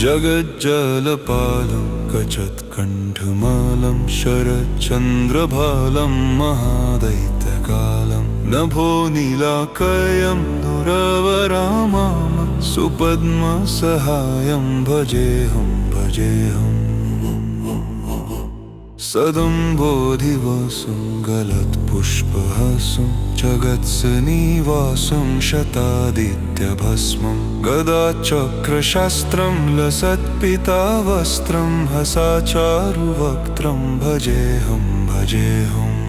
जगज्जलपालं कचत्कण्ठमालं शरच्चन्द्रभालं महादैत्यकालं नभो नीलाकयं दुरवरामां सुपद्मसहायं भजेऽहं भजेऽहम् सदम्बोधिवासं गलत्पुष्पहासं जगत्सनिवासं शतादित्यभस्मं गदाचक्रशस्त्रं लसत्पितावस्त्रं हसाचारुवक्त्रं भजेऽहं भजेऽहम्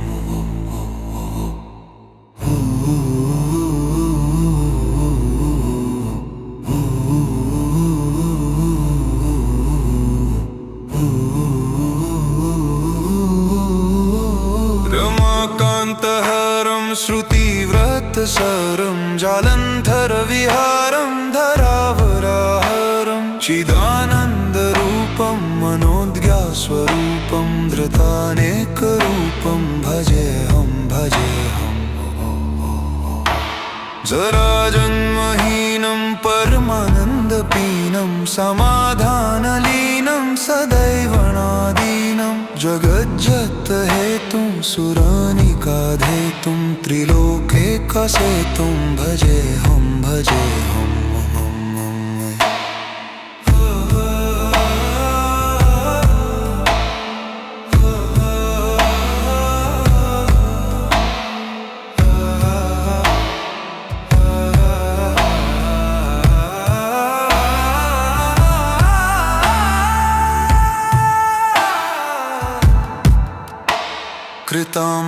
रमाकान्तहरं श्रुतिव्रतसारं जालन्धरविहारं धरावराहरं चिदानन्दरूपं मनोज्ञस्वरूपं धृतानेकरूपं भजेऽहं भजेऽहम् जराजन्महीनं परमानन्दपीनं समाधानलीनं सदैवनादीनं जगज्जतहेतुं सुरानिकाधेतुं त्रिलोकेकसेतुं भजेऽहं भजेऽहम्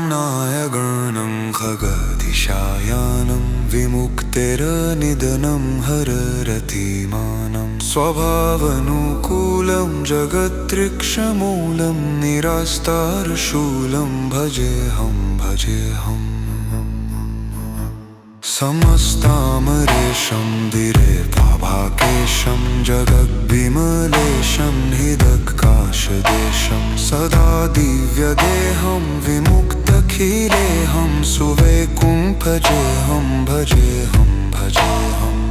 कृताम्नायगणं खगदिशायानं विमुक्तेरनिधनं हररतिमानं स्वभावनुकूलं जगत्ऋक्षमूलं निरास्तारशूलं भजेऽहं भजेऽहम् समस्तामरेशं दिरेभाकेशं जगद्विमलेशं हृदकाशदेशं सदा दिव्यदेहं विमुक्तखिलेऽहं सुवैकुण्ठजेऽहं भजेऽहं भजेऽहम्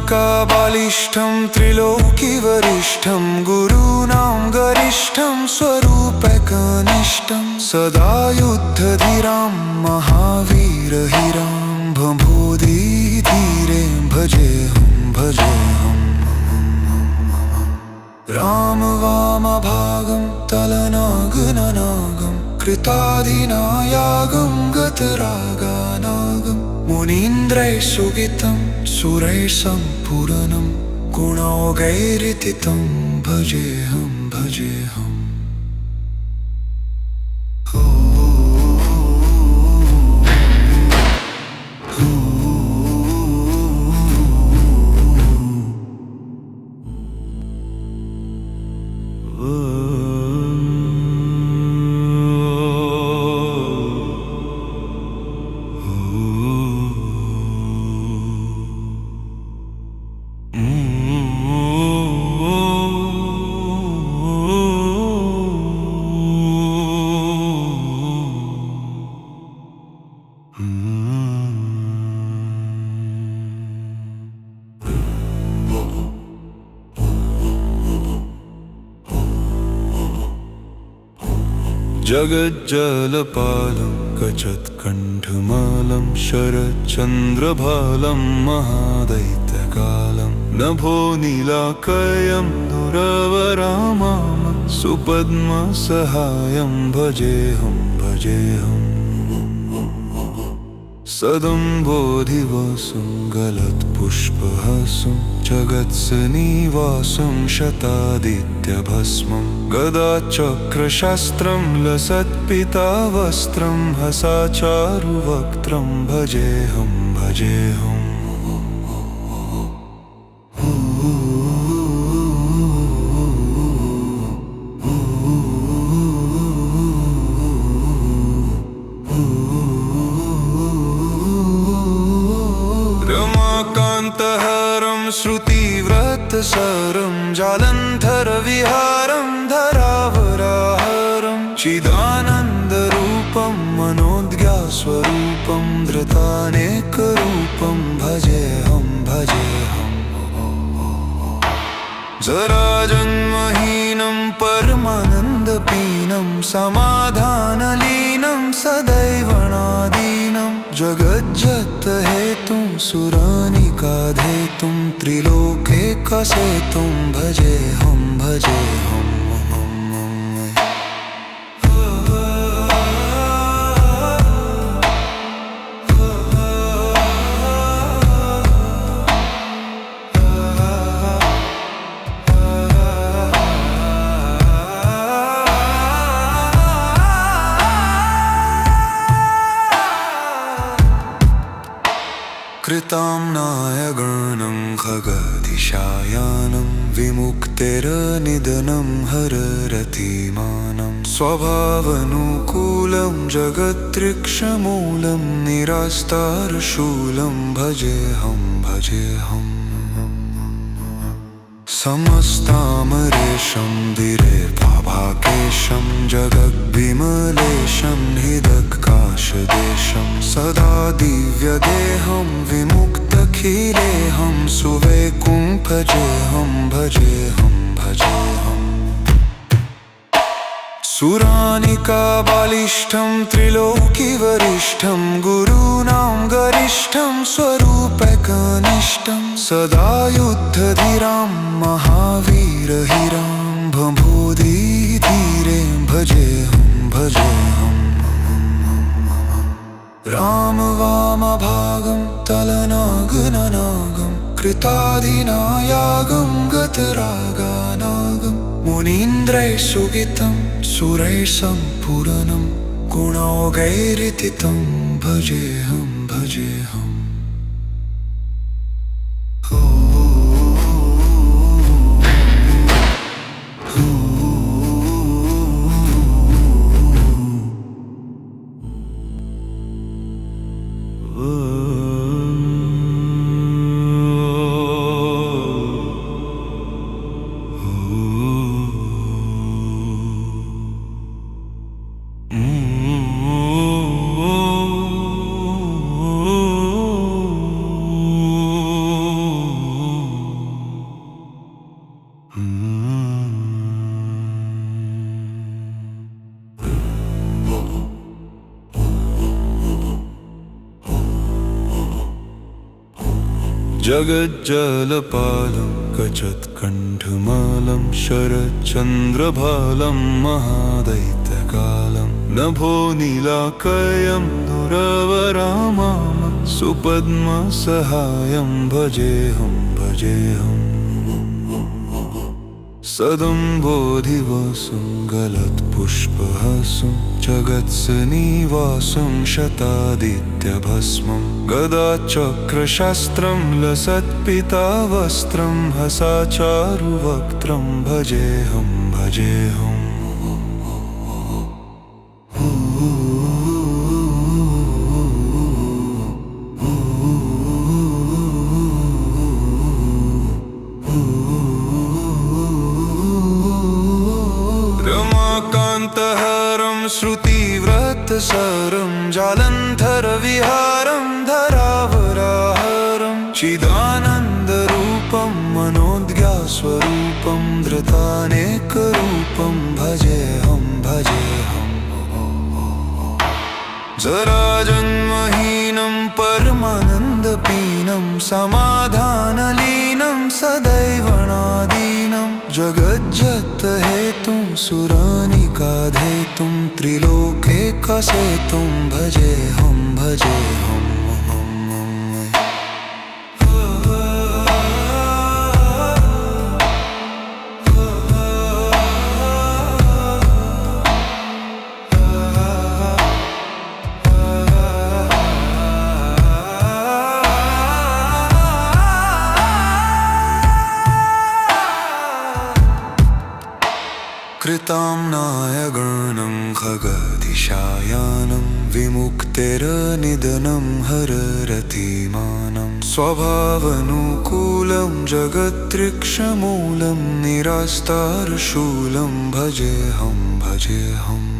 सुरानिकाबालिष्ठं त्रिलोकिवरिष्ठं गुरूणां गरिष्ठं स्वरूपैकनिष्ठं सदा युद्धधीरां महावीरहिरां भंभोधिधीरे भजेऽहं भजेऽहम् रामवामभागं तलनागननागं कृताधिनायागं गतरागानागं मुनीन्द्रैः सुगितं सुरैः सम्पूर्णं गुणौघैरितितं भजेऽहं भजेऽहम् जगज्जलपालं कचत्कण्ठमालं शरच्चन्द्रभालं महादैत्यकालं नभो नीलाकयं दुरवरामां सुपद्मसहायं भजेऽहं भजेऽहम् सदम्बोधिवासं गलत्पुष्पहासं जगत्सनिवासं शतादित्यभस्मं गदाचक्रशस्त्रं लसत्पितावस्त्रं हसाचारुवक्त्रं भजेऽहं भजेऽहम् रमाकान्तहरं श्रुतिव्रतसारं जालन्धरविहारं धरावराहरं चिदानन्दरूपं मनोज्ञस्वरूपं धृतानेकरूपं भजेऽहं भजेऽहम् जराजन्महीनं परमानन्दपीनं समाधानलीनं सदैवनादीनं जगज्जतहेतुं सुरानिकाधेतुं त्रिलोकेकसेतुं भजेऽहं भजेऽहम्। कृताम्नाय गणनं खगदिशायानं विमुक्तेरनिधनं हररतिमानं स्वभावनुकूलं जगत्ऋक्षमूलं निरास्तारशूलं भजेऽहं भजेऽहम्। समस्तामरेशं दिरेभाकेशं जगद्विमलेशं हृदकाशदेशं सदा दिव्यदेहं विमुक्तखिलेऽहं सुवैकुण्ठजेऽहं भजेऽहं भजेऽहम्। सुरानिकाबलिष्ठं त्रिलोकिवरिष्ठं गुरूणां गरिष्ठं स्वरूपैकनिष्ठं सदा युद्धधीरां महावीरहिरां भवोधीधीरे भजेऽहं भजेऽहम्। रामवामभागं तलनागननागं कृताधिनायागं गतरागानागं मुनीन्द्रैः सुगितं सुरैः सम्पूर्णं गुणौघैरितितं भजेऽहं भजेऽहम्। जगज्जलपालं कचत्कण्ठमालं शरच्चन्द्रभालं महादैत्यकालं नभो नीलाकयं दुरवरामां सुपद्मसहायं भजेऽहं भजेऽहम्। सदम्बोधिवासं गलत्पुष्पहासं जगत्सनिवासं शतादित्यभस्मं गदाचक्रशस्त्रं लसत्पितावस्त्रं हसाचारुवक्त्रं भजेऽहं भजेऽहम्। रमाकान्तहरं श्रुतिव्रतसारं जालन्धरविहारं धरावराहरं चिदानन्दरूपं मनोद्ज्ञास्वरूपं धृतानेकरूपं भजेऽहं भजेऽहम्। जराजन्महीनं परमानन्दपीनं समाधानलीनं सदैवनादीनं जगज्जतहेतुं सुरानिकाधेतुं त्रिलोकेकसेतुं भजेऽहं भजेऽहम्। कृताम्नाय गणनं खगदिशायानं विमुक्तेरनिधनं हररतिमानं स्वभावनुकूलं जगत्ऋक्षमूलं निरास्तारशूलं भजेऽहं भजेऽहम्।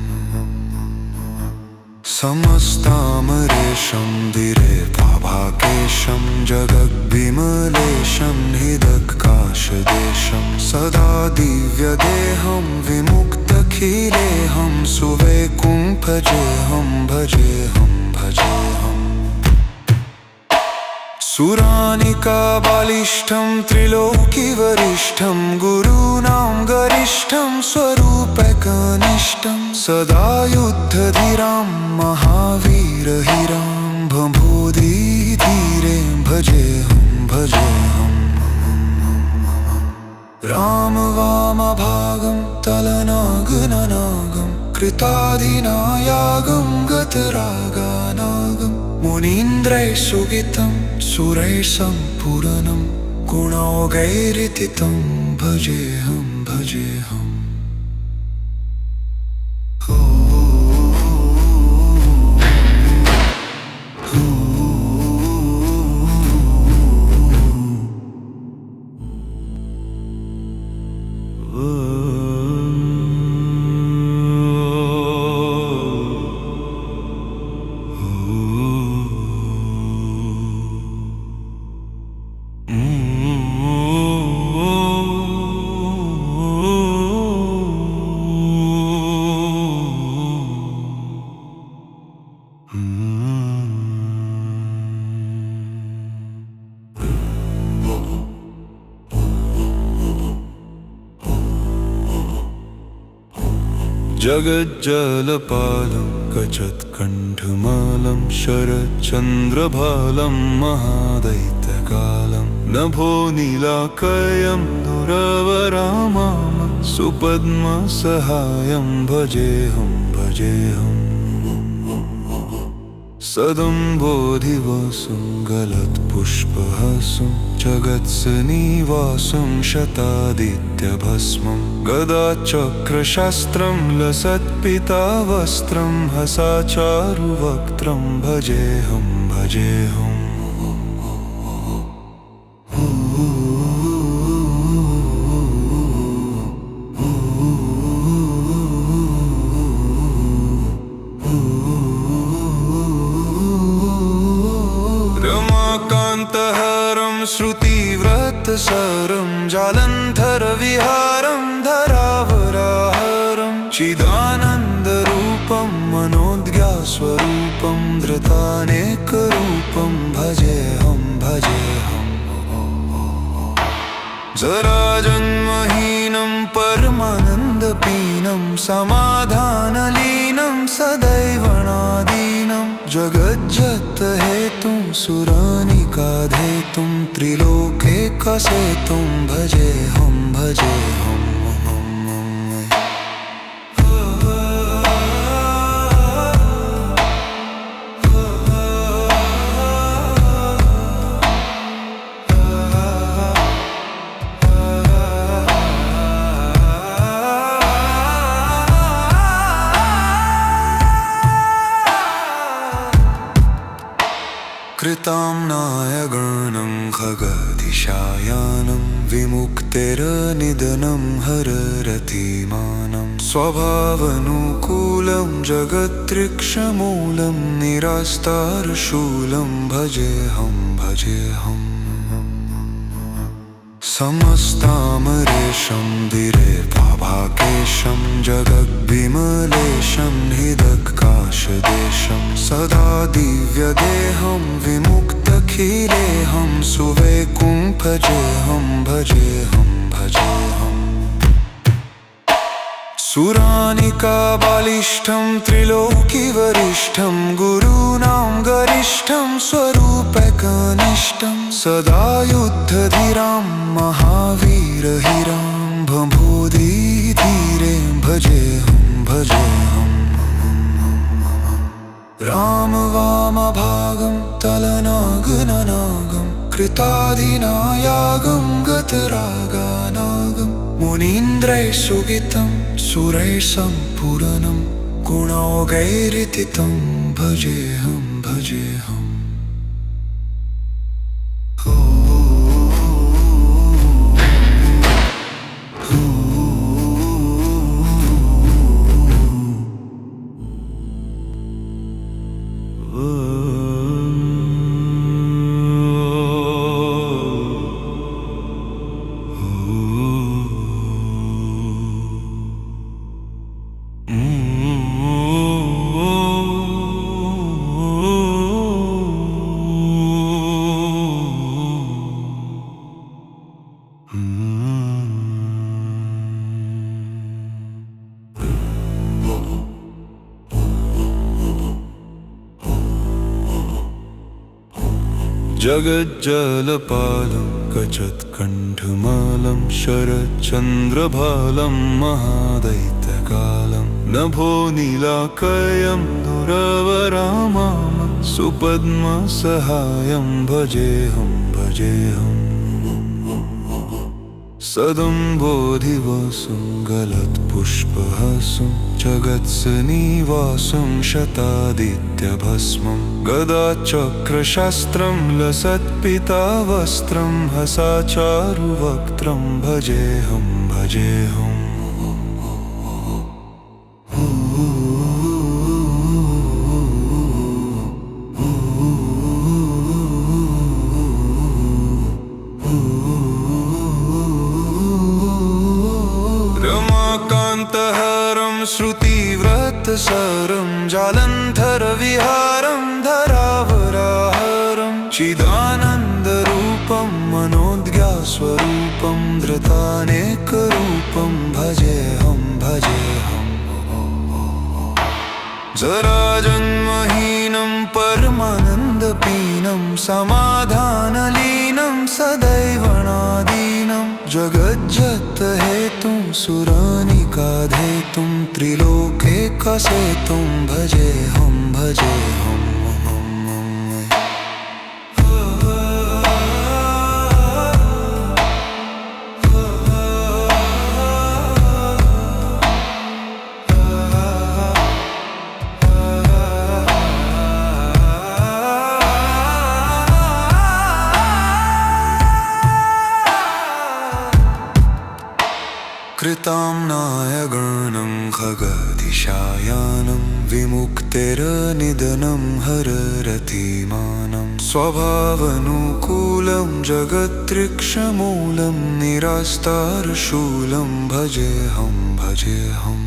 समस्तामरेशं दिरेभाकेशं जगद्विमलेशं हृदकाशदेशं सदा दिव्यदेहं विमुक्तखिलेहं सुवैकुण्ठजेहं भजेहं भजेहम् सुरानिकाबालिष्ठं त्रिलोकिवरिष्ठं गुरूणां गरिष्ठं स्वरूपैकनिष्ठं सदा युद्धधीरां महावीरहिरां भूधीधीरे भजेहं भजेहम् रामवामभागं तलनागननागं कृताधिनायागं गतरागानागं मुनीन्द्रैः सुगीतं सुरैः सम्पूर्णं गुणौघैरितितं भजेहं भजेहम् जगज्जलपालं गजत्कण्ठमालं शरच्चन्द्रभालं महादैत्यकालं नभो नीलाकयं दुरवरामां सुपद्मसहायं भजेहं भजेहम् सदम्बोधिवासं गलत्पुष्पहासं जगत्सनिवासं शतादित्यभस्मं गदाचक्रशस्त्रं लसत्पितावस्त्रं हसाचारुवक्त्रं भजेहं भजेहम् श्रुतिव्रतसारं जालन्धरविहारं धरावराहरं चिदानन्दरूपं मनोज्ञस्वरूपं धृतानेकरूपं भजेहं भजेहम् जराजन्महीनं परमानन्दपीनं समाधानलीनं सदैवनादीनं जगज्जतहेतुं सुरानिकाधेतुं त्रिलोकैकसेतुं भजेहं भजेहम् कृताम्नायगणं खगदिशायानं विमुक्तेरनिधनं हररतिमानं स्वभावनुकूलं जगत्ऋक्षमूलं निरास्तारशूलं भजेहं भजेहम् समस्तामरेशं दिरेभाकेशं जगद्विमलेशं हृदकाशदेशं सदा दिव्यदेहं विमुक्तखिलेहं सुवैकुण्ठजेहं भजेहं भजेहम् सुरानिकाबालिष्ठं त्रिलोकिवरिष्ठं गुरूणां गरिष्ठं स्वरूपैकनिष्ठं सदा युद्धधीरां महावीरहिरां भूधीधीरे भजेहं भजेहम् रामवामभागं तलनागननागं कृताधिनायागं गतरागानागं मुनीन्द्रैः सुगीतं सुरैः सम्पूर्णं गुणौघैरितितं भजेहं भजेहम् जगज्जलपालं कचत्कण्ठमालं शरच्चन्द्रभालं महादैत्यकालं नभो नीलाकयं दुरवरामाम सुपद्मसहायं भजेऽहं सदम्बोधिवसुं गलत्पुष्पहासुं जगत्सनिवासुं शतादित्यभस्मं गदाचक्रशस्त्रं लसत्पितावस्त्रं हसाचारुवक्त्रं भजेऽहं रमाकान्तहरं श्रुतिव्रतसारं जालन्धरविहारं धरावराहरं चिदानन्दरूपं मनोज्ञस्वरूपं धृतानेकरूपं भजेऽहं जराजन्महीनं परमानन्दपीनं समाधानलीनं सदैवनादीनं जगज्जतहेतुं सुरानिकाधेतुं त्रिलोकेकसेतुं भजेऽहं कृताम्नायगणं खगदिशायानं विमुक्तिरनिधनं हररतिमानं स्वभावनुकूलं जगत्ऋक्षमूलं निरास्तारशूलं भजेऽहं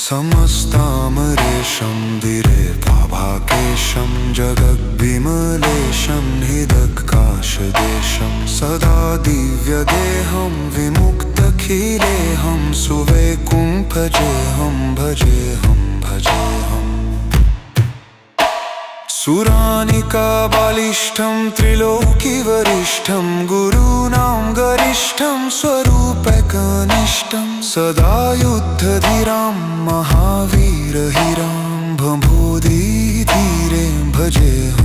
समस्तामरेशं दिरेभाकेशं जगद्विमलेशं हृदकाशदेशं सदा दिव्यदेहं विमुक्तखिलेऽहं सुवैकुण्ठजेऽहं भजेऽहं सुरानिकाबालिष्ठं त्रिलोकिवरिष्ठं गुरूणां गरिष्ठं स्वरूपकनिष्ठं सदा युद्धधीरां महावीरहिरां भम्भोधिधीरे भजेऽहं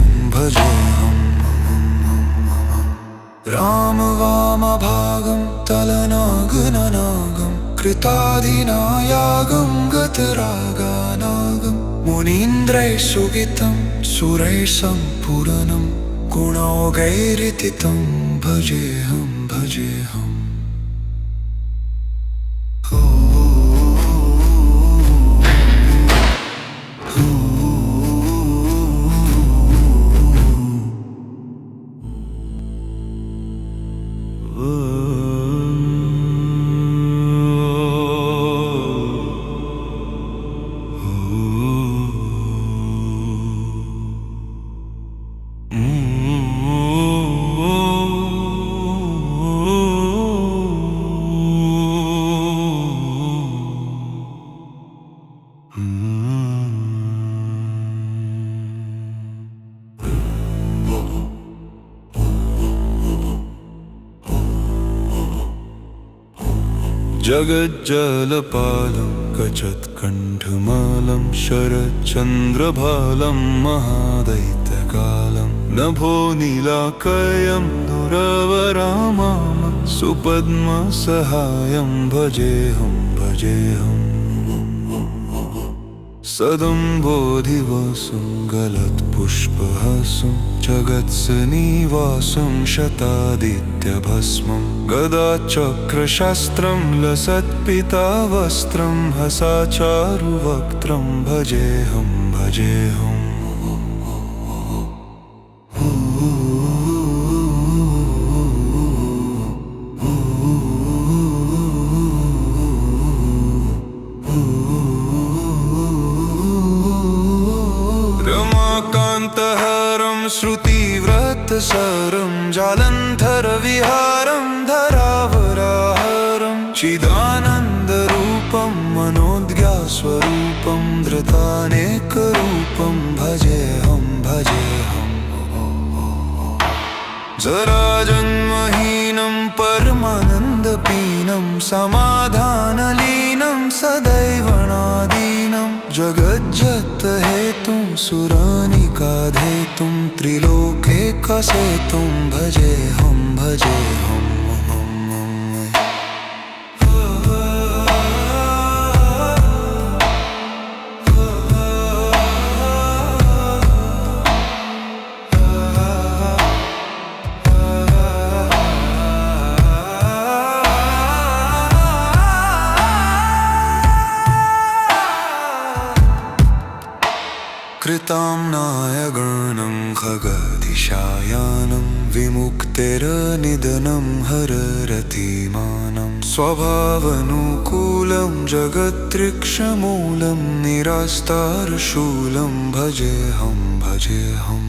रामवामभागं तलनागननागं कृताधिनायागं गतरागानागं मुनीन्द्रैः सुगीतं सुरैः सम्पूर्णं गुणौघैरितितं भजेऽहं जगज्जलपालं कचत्कण्ठमालं शरच्चन्द्रभालं महादैत्यकालं नभो नीलाकयं दुरवरामाम सुपद्मसहायं भजेऽहं सदम्बोधिवासं गलत्पुष्पहासं जगत्सनिवासं शतादित्यभस्मं गदाचक्रशस्त्रं लसत्पितावस्त्रं हसाचारुवक्त्रं भजेऽहं भजेऽहम्। रमाकान्तहरं श्रुतिव्रतसरं जालन्धरविहारं धरावराहरं चिदानन्दरूपं मनोज्ञस्वरूपं धृतानेकरूपं भजेऽहं भजेऽहम्। जराजन्महीनं परमानन्दपीनं समाधानलीनं सदैवनादीनं जगज्जतहेतुं सुरानिकाधेतुं त्रिलोकेकसेतुं भजेऽहं भजेऽहम्। कृताम्नायगणं खगदिशायानं विमुक्तेरनिधनं हररतिमानं स्वभावनुकूलं जगत्ऋक्षमूलं निरास्तारशूलं भजेऽहं भजेऽहम्।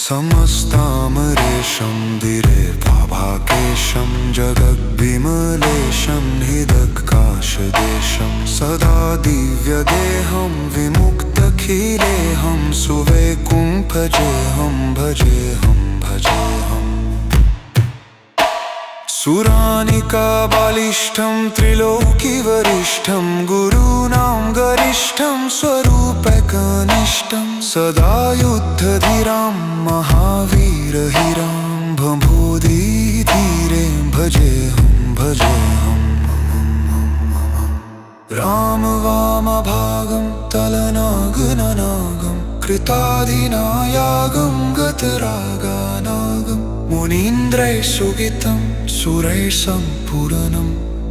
समस्तामरेशं दिरेभाकेशं जगद्विमलेशं हृदकाशदेशं सदा दिव्यदेहं विमुक्तखिलेऽहं सुवैकुण्ठजेऽहं भजेऽहं भजेऽहम्। सुरानिकाबालिष्ठं त्रिलोकिवरिष्ठं गुरूणां गरिष्ठं स्वरूपैकनिष्ठं सदा युद्धधीरां महावीरहिरां भवोधीधीरे भजेऽहं भजेऽहम्। रामवामभागं तलनागननागं कृताधिनायागं गतरागानागं मुनीन्द्रैः सुगितं सुरैः सम्पूर्णं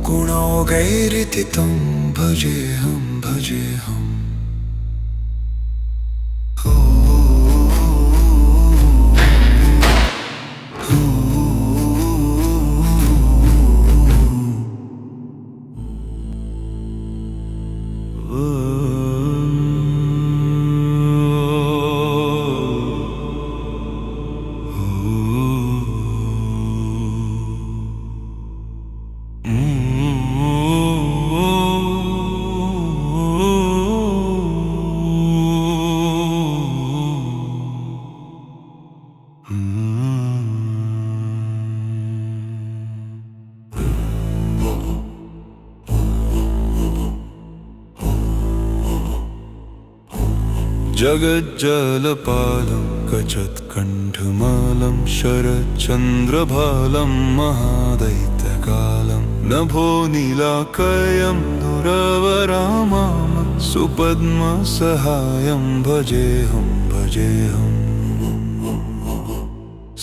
गुणौघैरितितं भजेऽहं भजेऽहम्। जगज्जलपालं कचत्कण्ठमालं शरच्चन्द्रभालं महादैत्यकालं नभोनीलाकयं दुरवरामां सुपद्मसहायं भजेऽहं भजेऽहम्।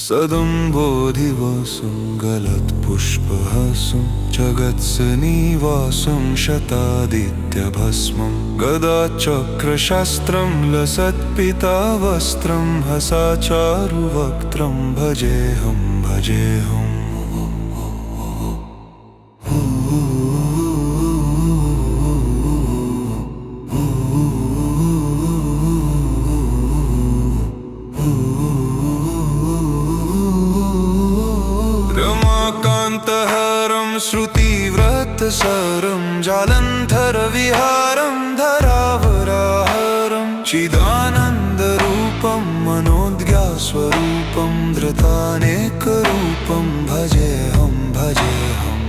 सदम्बोधिवासं गलत्पुष्पहासं जगत्सनिवासं शतादित्यभस्मं गदाचक्रशस्त्रं लसत्पितावस्त्रं हसाचारुवक्त्रं भजेऽहं भजेऽहम्। रमाकान्तहरं श्रुतिव्रतसरं जालन्धरविहारं धरावराहरं चिदानन्दरूपं मनोज्ञस्वरूपं धृतानेकरूपं भजेऽहं भजेऽहम्।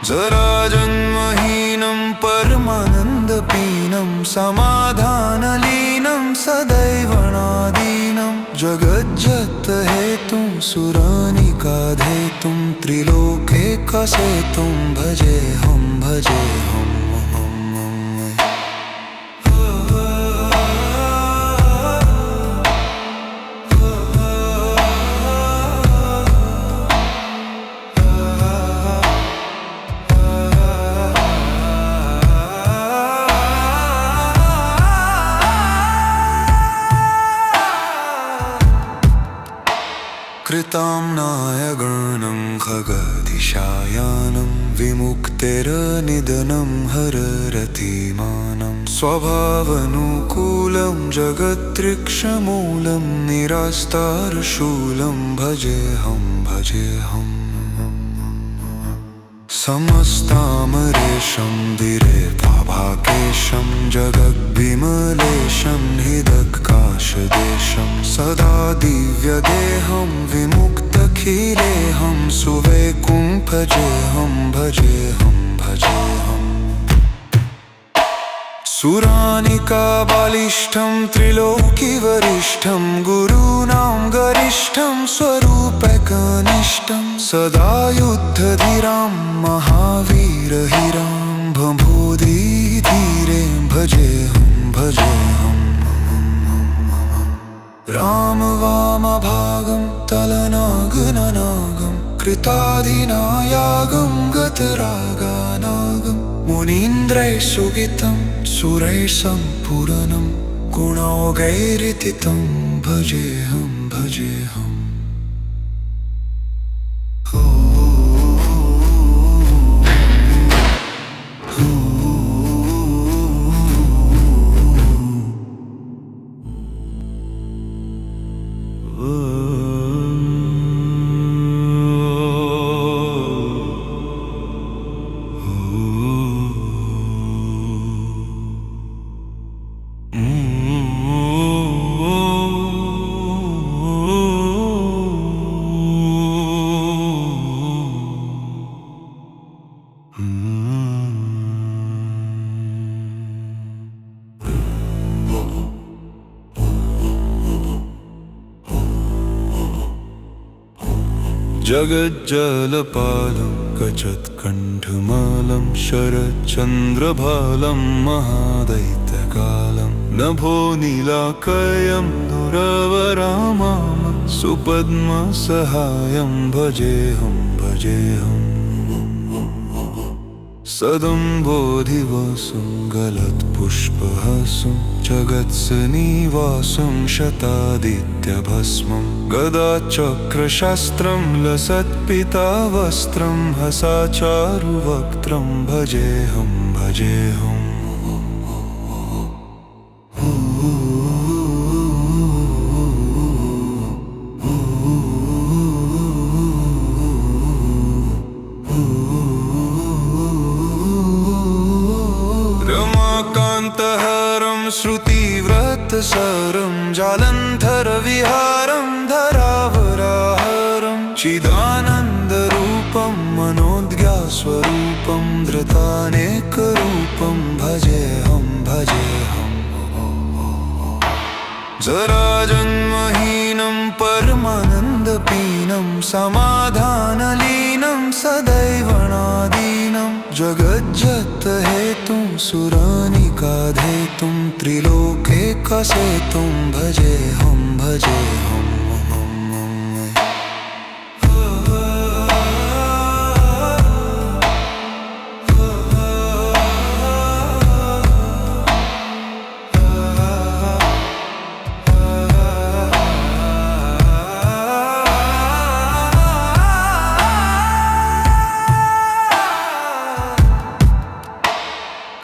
जराजन्महीनं परमानन्दपीनं समाधानलीनं सदैवनादीनं जगज्जतहेतुं सुरानिकाधेतुं त्रिलोकेकसेतुं भजेऽहं भजेऽहम्। कृताम्नाय गणं खगदिशायानं विमुक्तेरनिधनं हररतिमानं स्वभावनुकूलं जगत्ऋक्षमूलं निरास्तारशूलं भजेऽहं समस्तामरेशं दिरेफाभाकेशं जगद्विमलेशं हृदकाशदेशं सदा दिव्यदेहं विमुक्तखिलेऽहं सुवैकुण्ठजेऽहं भजेऽहं सुरानिकाबालिष्ठं त्रिलोकिवरिष्ठं गुरूणां गरिष्ठं स्वरूपैकनिष्ठं सदा युद्धधीरां महावीरहिरां भूधीधीरे भजेऽहं रामवामभागं तलनागननागं कृताधिनायागं गतरागानागं मुनीन्द्रैः सुगितं सुरैः सम्पूर्णं गुणौघैरितितं भजेऽहं जगज्जलपालं कचत्कण्ठमालं शरच्चन्द्रभालं महादैत्यकालं नभोनीलाकयं दुरवरामां सुपद्मसहायं भजेऽहं सदम्बोधिवासं गलत्पुष्पहासं जगत्सनिवासं शतादित्यभस्मं गदाचक्रशस्त्रं लसत्पितावस्त्रं हसाचारुवक्त्रं भजेऽहं रमाकान्तहरं श्रुतिव्रतसारं जालन्धरविहारं धरावराहरं चिदानन्दरूपं मनोज्ञस्वरूपं धृतानेकरूपं भजेऽहं जराजन्महीनं परमानन्दपीनं समाधानलीनं सदैवनादीनं जगज्जतहेतुं सुरानिकाधेतुं त्रिलोकेकसेतुं भजेऽहं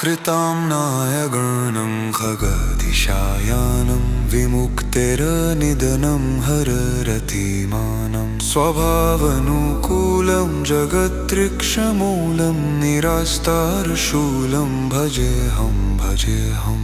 कृताम्नाय गणं खगदिशायानं विमुक्तेरनिधनं हररतिमानं स्वभावनुकूलं जगत्ऋक्षमूलं निरास्तारशूलं भजेऽहं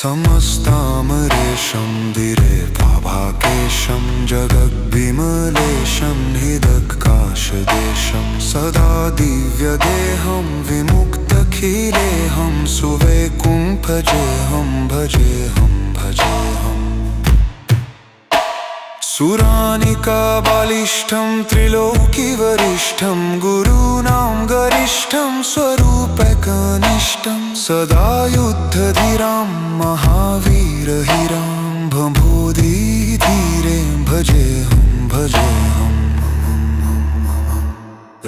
समस्तामरेशं दिरेफाभाकेशं जगद्विमलेशं हृदकाशदेशं सदा दिव्यदेहं विमुक्तखिलेऽहं सुवैकुण्ठजेऽहं भजेऽहं सुरानिकाबालिष्ठं त्रिलोकिवरिष्ठं गुरूणां गरिष्ठं स्वरूपैकनिष्ठं सदा युद्धधीरां महावीरहिरां भूधीधीरे भजेऽहं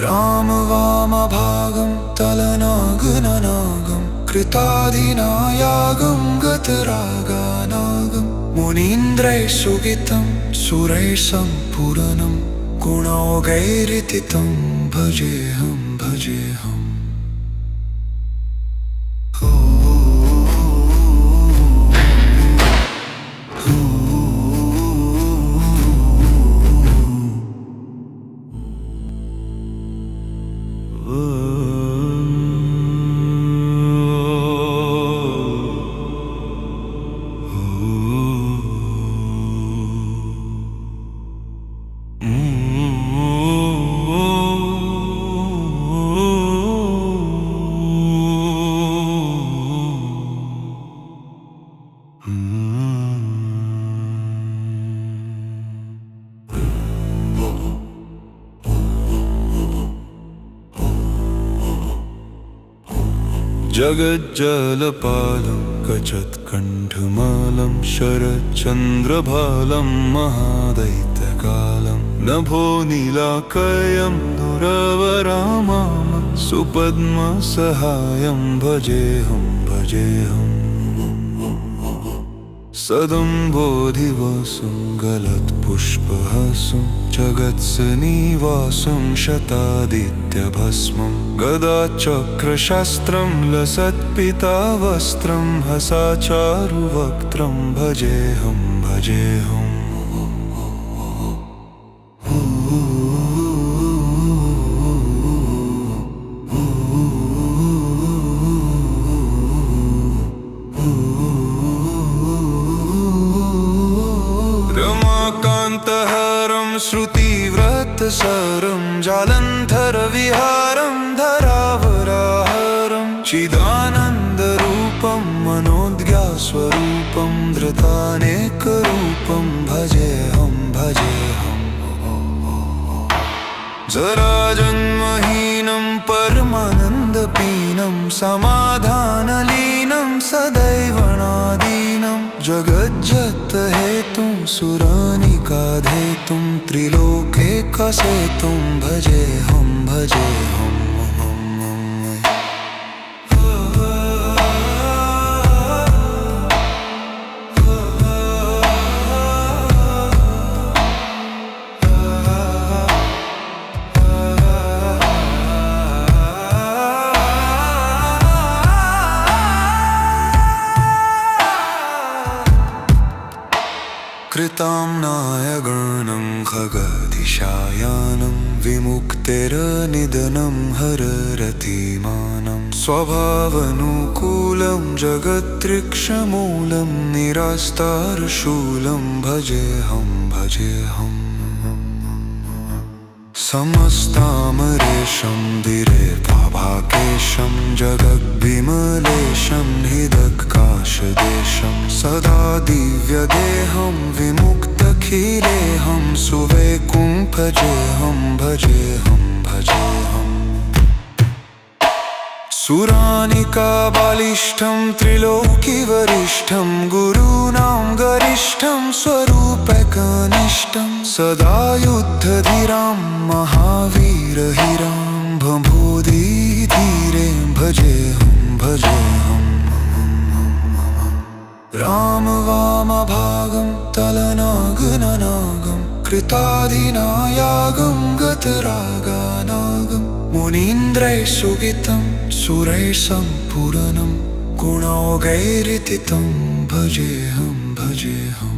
रामवामभागं तलनागननागं कृताधिनायागं गतरागानागं मुनीन्द्रैः सुगीतं सुरैः सम्पूर्णं गुणौघैरितं भजेऽहं भजेऽहम्। जगज्जलपालं गजत्कण्ठमालं शरच्चन्द्रभालं महादैत्यकालं नभो नीलाकयं दुरवरामां सुपद्मसहायं भजेऽहं भजेऽहम्। सदम्बोधिवासं गलत्पुष्पहासं जगत्सनिवासं शतादित्यभस्मं गदाचक्रशस्त्रं लसत्पितावस्त्रं हसाचारुवक्त्रं भजेऽहं भजेऽहम्। रमाकान्तहरं श्रुतिव्रतसरं जालन्धरविहारं धरावराहरं चिदानन्दरूपं मनोज्ञस्वरूपं धृतानेकरूपं भजेऽहं भजेऽहम्। जराजन्महीनं परमानन्दपीनं समाधानलीनं सदैवनादीनं जगज्जतहेतुं सुरानिकाधेतुं त्रिलोकेकसेतुं भजेऽहं भजेऽहम्। कृताम्नाय गणं खगदिशायानं विमुक्तिरनिधनं हररतिमानं स्वभावनुकूलं जगत्ऋक्षमूलं निरास्तारशूलं भजेऽहं भजेऽहम्। समस्तामरेशं धीरेर्भाभाकेशं जगद्विमलेशं हृदकाशदेशं सदा दिव्यदेहं विमुक्तखिलेऽहं सुवैकुण्ठजेऽहं भजेऽहं भजेऽहम्। सुरानिकाबालिष्ठं त्रिलोकिवरिष्ठं गुरूणां गरिष्ठं स्वरूपैकनिष्ठं सदा युद्धधीरां महावीरहिरां भम्भोधिधीरे भजेऽहं भजेऽहम्। रामवामभागं तलनागननागं कृताधिनायागं गतरागानागं मुनीन्द्रैः सुगीतं सुरैः सम्पूर्णं गुणौघैरितं भजेऽहं भजेऽहम्।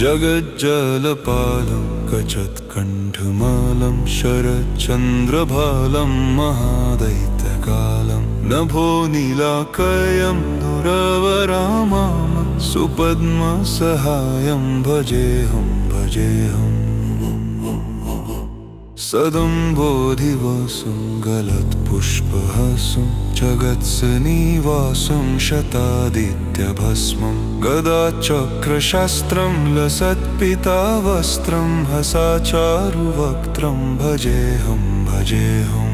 जगज्जलपालं गजत्कण्ठमालं शरच्चन्द्रभालं महादैत्यकालं नभो नीलाकयं दुरवरामां सुपद्मसहायं भजेऽहं भजेऽहम् सदम्बोधिवसं गलत्पुष्पहासं जगत्सनिवासं शतादित्यभस्मं गदाचक्रशस्त्रं लसत्पितावस्त्रं हसाचारुवक्त्रं भजेऽहं भजेऽहम्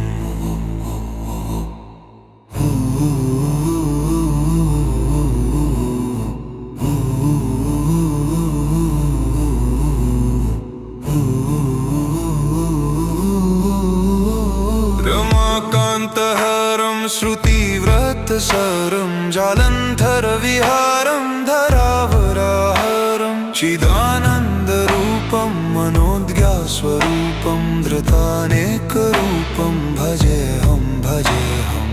रमाकान्तहरं श्रुतिव्रतसारं जालन्धरविहारं धरावराहरं चिदानन्दरूपं मनोज्ञस्वरूपं धृतानेकरूपं भजेऽहं भजेऽहम्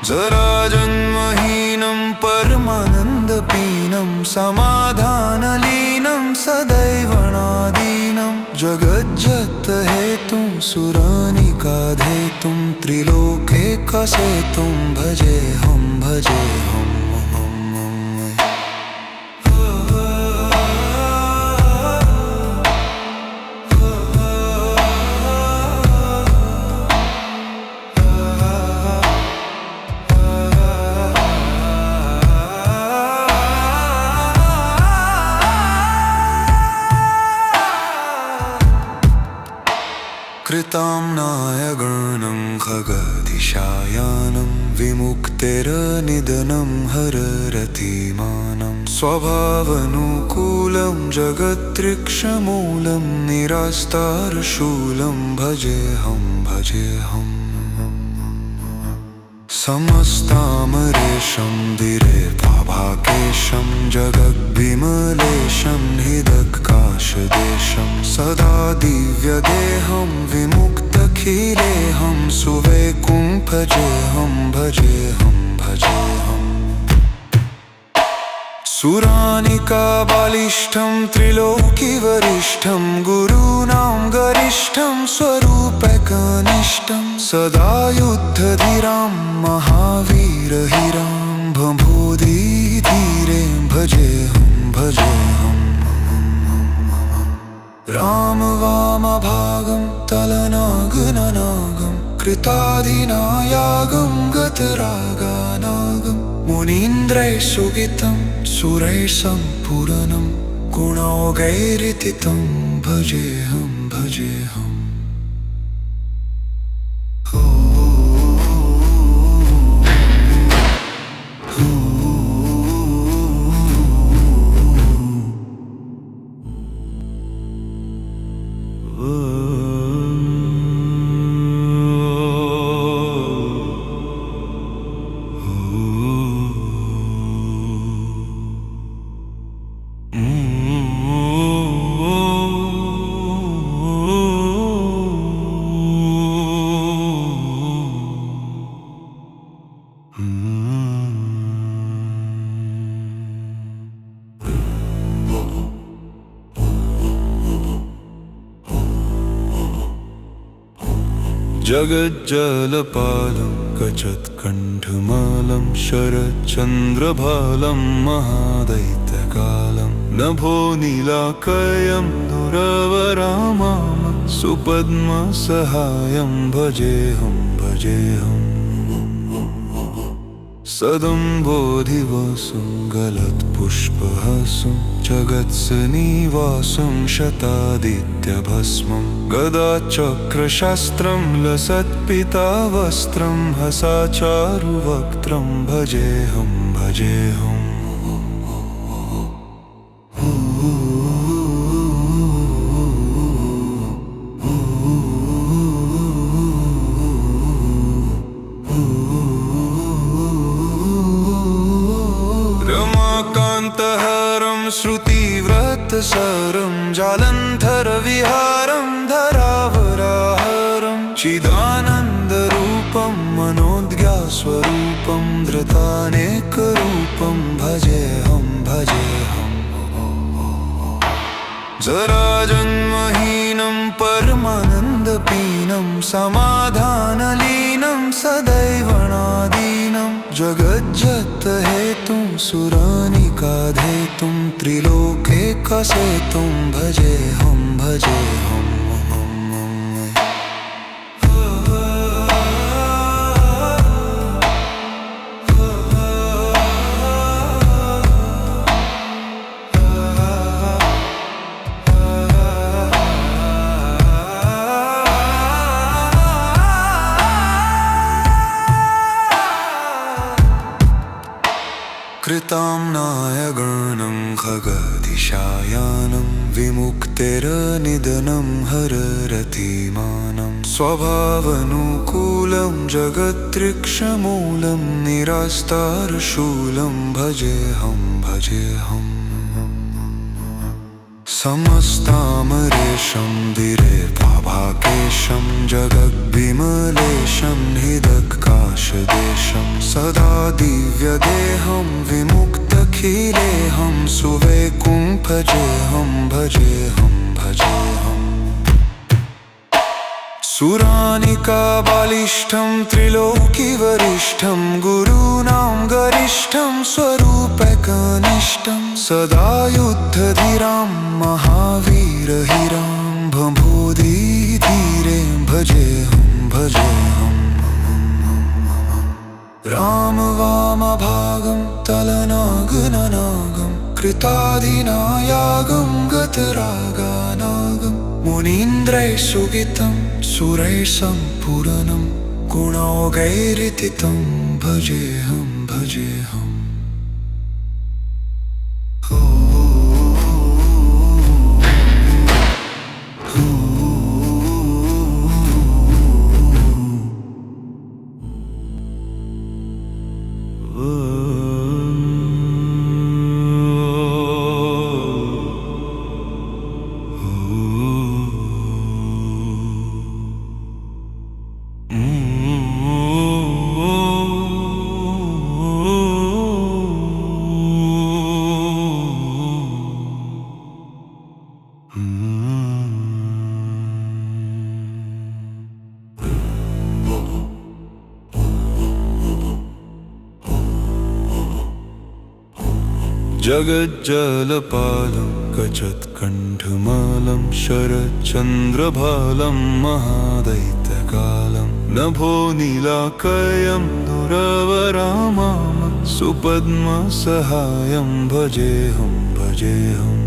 जराजन्महीनं परमानन्दपीनं समाधानलीनं सदैवनादीनं जगज्जतहेतुं सुरानिकाधेतुं त्रिलोकेकसेतुं भजेऽहं भजेऽहम् कृताम्नायगणं खगदिशायानं विमुक्तेरनिधनं हररतिमानं स्वभावनुकूलं जगत्ऋक्षमूलं निरास्तारशूलं भजेऽहं भजेऽहम् समस्तामरेशं दिरेभाभाकेशं जगद्विमलेशं हृदकाशदेशं सदा दिव्यदेहं विमुक्तखिलेऽहं सुवैकुण्ठजेऽहं भजेऽहं भजेऽहम् सुरानिकाबालिष्ठं त्रिलोकिवरिष्ठं गुरूणां गरिष्ठं स्वरूपैकनिष्ठं सदा युद्धधीरां महावीरहिरां भवोधीधीरे भजेऽहं भजेऽहम् रामवामभागं तलनागननागं कृताधिनायागं गतरागानागं मुनीन्द्रैः सुगीतं सुरैः सम्पूर्णं गुणौघैरितितं भजेऽहं भजेऽहम् जगज्जलपालं गजत्कण्ठमालं शरच्चन्द्रभालं महादैत्यकालं नभो नीलाकयं दुरवरामां सुपद्मसहायं भजेऽहं भजेऽहम् सदम्बोधिवसं गलत्पुष्पहासं जगत्सनिवासं शतादित्यभस्मं गदाचक्रशस्त्रं लसत्पितावस्त्रं हसाचारुवक्त्रं भजेऽहं भजेऽहम् रमाकान्तहरं श्रुतिव्रतसारं जालन्धरविहारं धरावराहरं चिदानन्दरूपं मनोज्ञस्वरूपं धृतानेकरूपं भजेऽहं भजेऽहम् जराजन्महीनं परमानन्दपीनं समाधानलीनं सदैवनादीनं जगज्जतहेतुं सुरानिकाधेतुं त्रिलोके कसेतुं भजेऽहं भजेऽहम् कृताम्नाय गणं खगदिशायानं विमुक्तेरनिधनं हररतिमानं स्वभावनुकूलं जगत्ऋक्षमूलं निरास्तारशूलं भजेऽहं भजेऽहम् समस्तामरेशं दिरेभाकेशं जगद्विमलेशं हृदकाशदेशं सदा दिव्यदेहं विमुक्तखिलेऽहं सुवैकुण्ठजेऽहं भजेऽहं भजेऽहम् सुरानिकाबालिष्ठं त्रिलोकिवरिष्ठं गुरूणां गरिष्ठं स्वरूपैकनिष्ठं सदा युद्धधीरां महावीरहिरां भवोधीधीरे भजेऽहं भजेऽहम् रामवामभागं तलनागननागं कृताधिनायागं गतरागानागं मुनीन्द्रैः सुगितं सुरैः सम्पूर्णं गुणौघैरितितं भजेऽहं भजेऽहम् जगज्जलपालं गजत्कण्ठमालं शरच्चन्द्रभालं महादैत्यकालं नभो नीलाकयं दुरवरामां सुपद्मसहायं भजेऽहं भजेऽहम्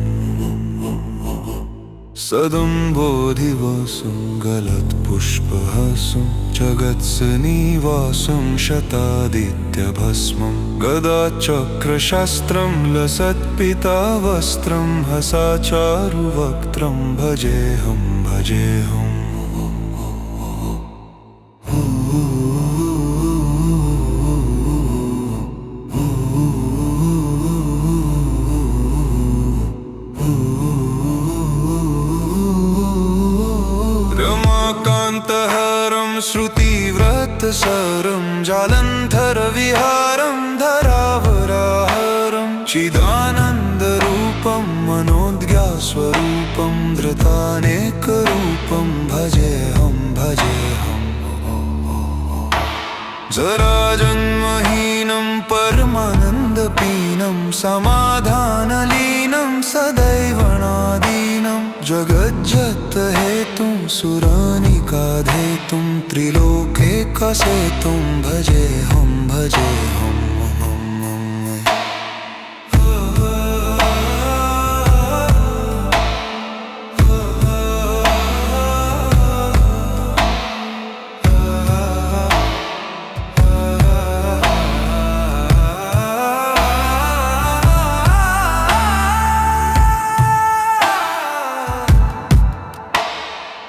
सदम्बोधिवसुं गलत्पुष्पहासुं जगत्सनिवासुं शतादित्यभस्मं गदाचक्रशस्त्रं लसत्पितावस्त्रं हसाचारुवक्त्रं भजेऽहं भजेऽहम् श्रुतिव्रतसारं जालन्धरविहारं धरावराहरं चिदानन्दरूपं मनोज्ञस्वरूपं धृतानेकरूपं भजेऽहं भजेऽहम् जराजन्महीनं परमानन्दपीनं समाधानलीनं सदैवनादीनं जगज्जतहेतुं सुरानिकाधेतुं त्रिलोके कसेतुं भजेऽहं भजेऽहम्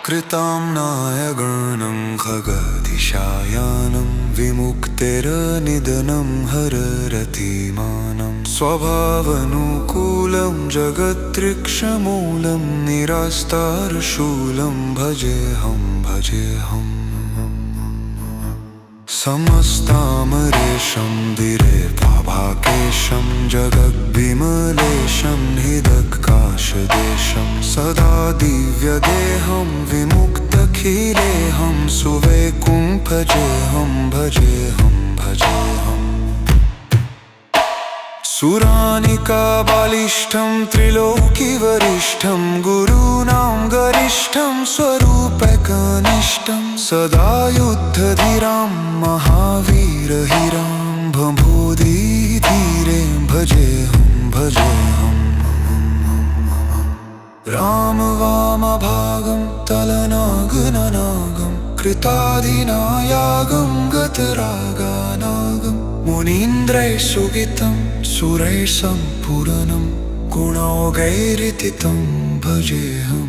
कृताम्नाय गणं खगदिशायानं विमुक्तेरनिधनं हररतिमानं स्वभावनुकूलं जगत्ऋक्षमूलं निरास्तारशूलं भजेऽहं भजेऽहम् समस्तामरेशं दिरेभाकेशं जगद्विमलेशं हृदकाशदेशं सदा दिव्यदेहं विमुक्तखिलेऽहं सुवैकुण्ठजेऽहं भजेऽहं भजेऽहम् सुरानिकाबालिष्ठं त्रिलोकिवरिष्ठं गुरूणां गरिष्ठं स्वरूपकनिष्ठं सदा युद्धधीरां महावीरहिरां भूधीधीरे भजेऽहं रामवामभागं तलनागननागं कृताधिनायागं गतरागानागं मुनीन्द्रैः सुगितं सुरैः सम्पूर्णं गुणौघैरितितं भजेऽहं